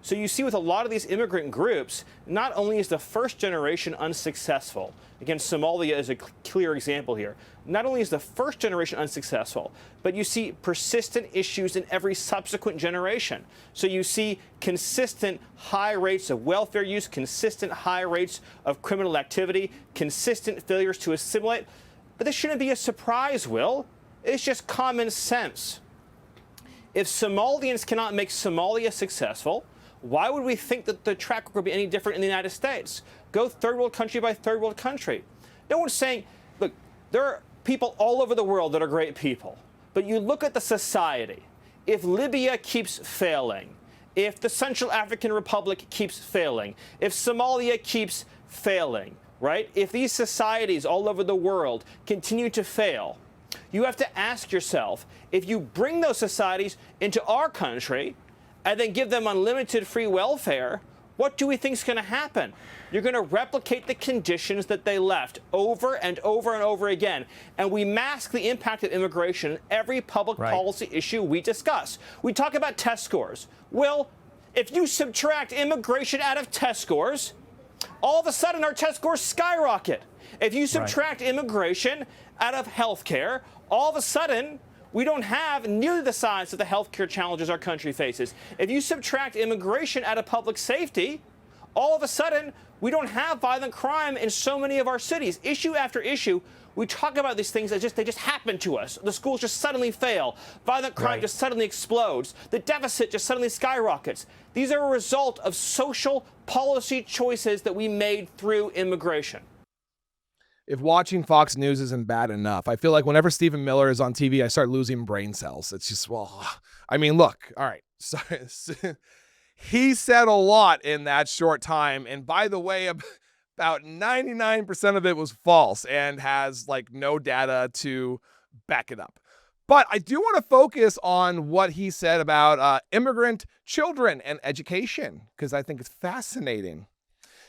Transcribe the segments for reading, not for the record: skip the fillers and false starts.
So you see with a lot of these immigrant groups, not only is the first generation unsuccessful, again, Somalia is a clear example here. Not only is the first generation unsuccessful, but you see persistent issues in every subsequent generation. So you see consistent high rates of welfare use, consistent high rates of criminal activity, consistent failures to assimilate. But this shouldn't be a surprise, Will. It's just common sense. If Somalians cannot make Somalia successful, why would we think that the track record would be any different in the United States? Go third world country by third world country. No one's saying, look, there are people all over the world that are great people. But you look at the society. If Libya keeps failing, if the Central African Republic keeps failing, if Somalia keeps failing, right? If these societies all over the world continue to fail, you have to ask yourself, if you bring those societies into our country and then give them unlimited free welfare, what do we think is going to happen? You're going to replicate the conditions that they left over and over and over again. And we mask the impact of immigration in every public policy issue we discuss. We talk about test scores. Well, if you subtract immigration out of test scores, all of a sudden our test scores skyrocket. If you subtract immigration out of healthcare, all of a sudden we don't have nearly the size of the healthcare challenges our country faces. If you subtract immigration out of public safety, all of a sudden we don't have violent crime in so many of our cities. Issue after issue, we talk about these things as they just happen to us. The schools just suddenly fail. Violent crime just suddenly explodes. The deficit just suddenly skyrockets. These are a result of social policy choices that we made through immigration. If watching Fox News isn't bad enough, I feel like whenever Stephen Miller is on TV, I start losing brain cells. It's just, well, I mean, look, all right. So, he said a lot in that short time. And by the way, about 99% of it was false and has like no data to back it up. But I do want to focus on what he said about immigrant children and education, because I think it's fascinating.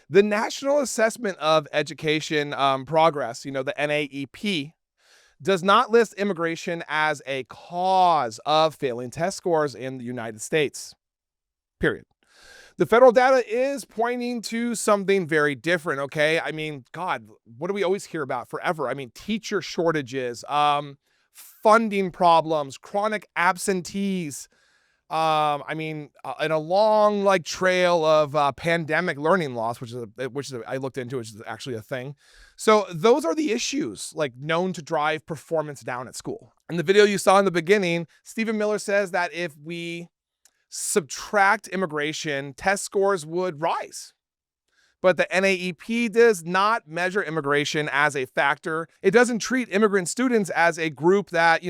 The National Assessment of Education Progress, the NAEP, does not list immigration as a cause of failing test scores in the United States, period. The federal data is pointing to something very different, okay? I mean, God, what do we always hear about forever? I mean, teacher shortages, funding problems, chronic absentees, and a long trail of pandemic learning loss, which I looked into, which is actually a thing. So those are the issues known to drive performance down at school. In the video you saw in the beginning, Stephen Miller says that if we subtract immigration, test scores would rise. But the NAEP does not measure immigration as a factor. It doesn't treat immigrant students as a group that,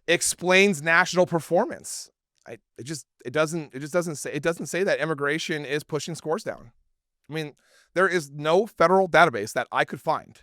explains national performance. It doesn't say that immigration is pushing scores down. I mean, there is no federal database that I could find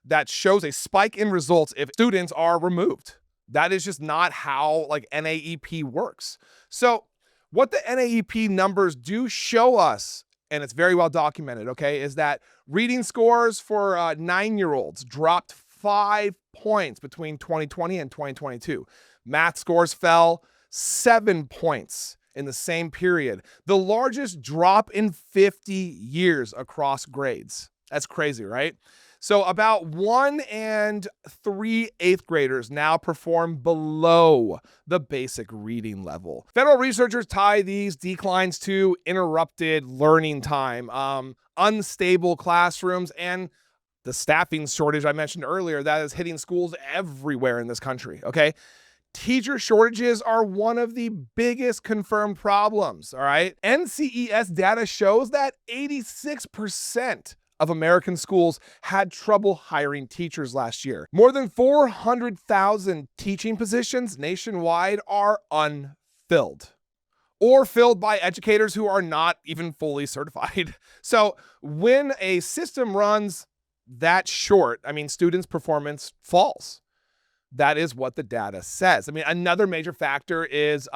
that shows a spike in results if students are removed. That is just not how NAEP works. So what the NAEP numbers do show us, and it's very well documented, okay, is that reading scores for 9-year-olds dropped 5 points between 2020 and 2022. Math scores fell 7 points in the same period, the largest drop in 50 years across grades. That's crazy, right? So about 1 3/8 graders now perform below the basic reading level. Federal researchers tie these declines to interrupted learning time, unstable classrooms, and the staffing shortage I mentioned earlier that is hitting schools everywhere in this country, okay? Teacher shortages are one of the biggest confirmed problems, all right? NCES data shows that 86% of American schools had trouble hiring teachers last year. More than 400,000 teaching positions nationwide are unfilled or filled by educators who are not even fully certified. So when a system runs that short, students' performance falls. That is what the data says. Another major factor is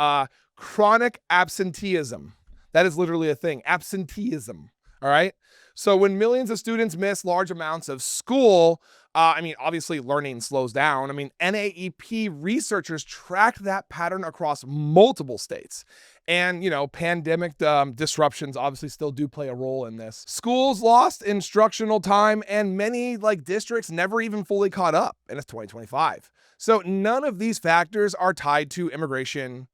chronic absenteeism. That is literally a thing, absenteeism, all right? So when millions of students miss large amounts of school, obviously learning slows down. NAEP researchers tracked that pattern across multiple states. And, pandemic disruptions obviously still do play a role in this. Schools lost instructional time, and many districts never even fully caught up, and it's 2025. So none of these factors are tied to immigration,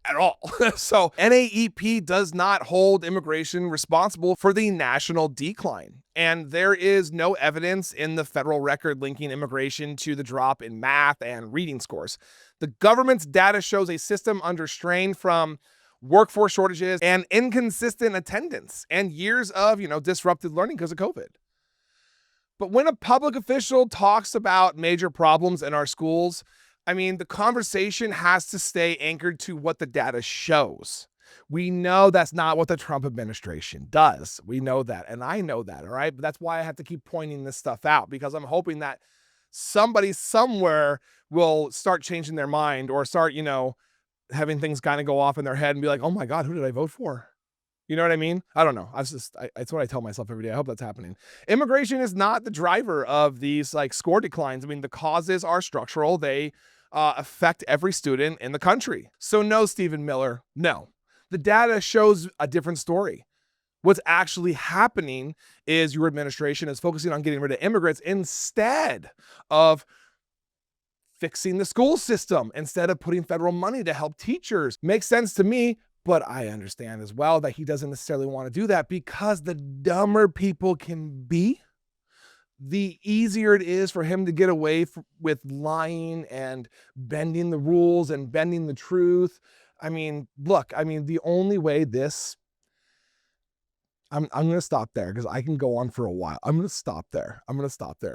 at all. So NAEP does not hold immigration responsible for the national decline. And there is no evidence in the federal record linking immigration to the drop in math and reading scores. The government's data shows a system under strain from workforce shortages and inconsistent attendance and years of, disrupted learning because of COVID. But when a public official talks about major problems in our schools, the conversation has to stay anchored to what the data shows. We know that's not what the Trump administration does. We know that, and I know that, all right? But that's why I have to keep pointing this stuff out, because I'm hoping that somebody somewhere will start changing their mind or start, having things kind of go off in their head and be like, oh my God, who did I vote for? You know what I mean? I don't know. It's what I tell myself every day. I hope that's happening. Immigration is not the driver of these score declines. The causes are structural. They affect every student in the country. So no, Stephen Miller, no. The data shows a different story. What's actually happening is your administration is focusing on getting rid of immigrants instead of fixing the school system, instead of putting federal money to help teachers. Makes sense to me. But I understand as well that he doesn't necessarily want to do that, because the dumber people can be, the easier it is for him to get away with lying and bending the rules and bending the truth. The only way this... I'm going to stop there because I can go on for a while. I'm going to stop there.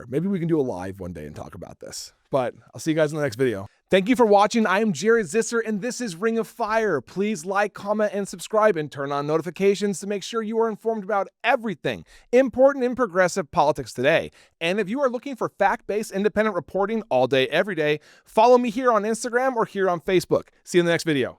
Maybe we can do a live one day and talk about this. But I'll see you guys in the next video. Thank you for watching. I am Jared Zisser, and this is Ring of Fire. Please like, comment, and subscribe, and turn on notifications to make sure you are informed about everything important in progressive politics today. And if you are looking for fact-based, independent reporting all day, every day, follow me here on Instagram or here on Facebook. See you in the next video.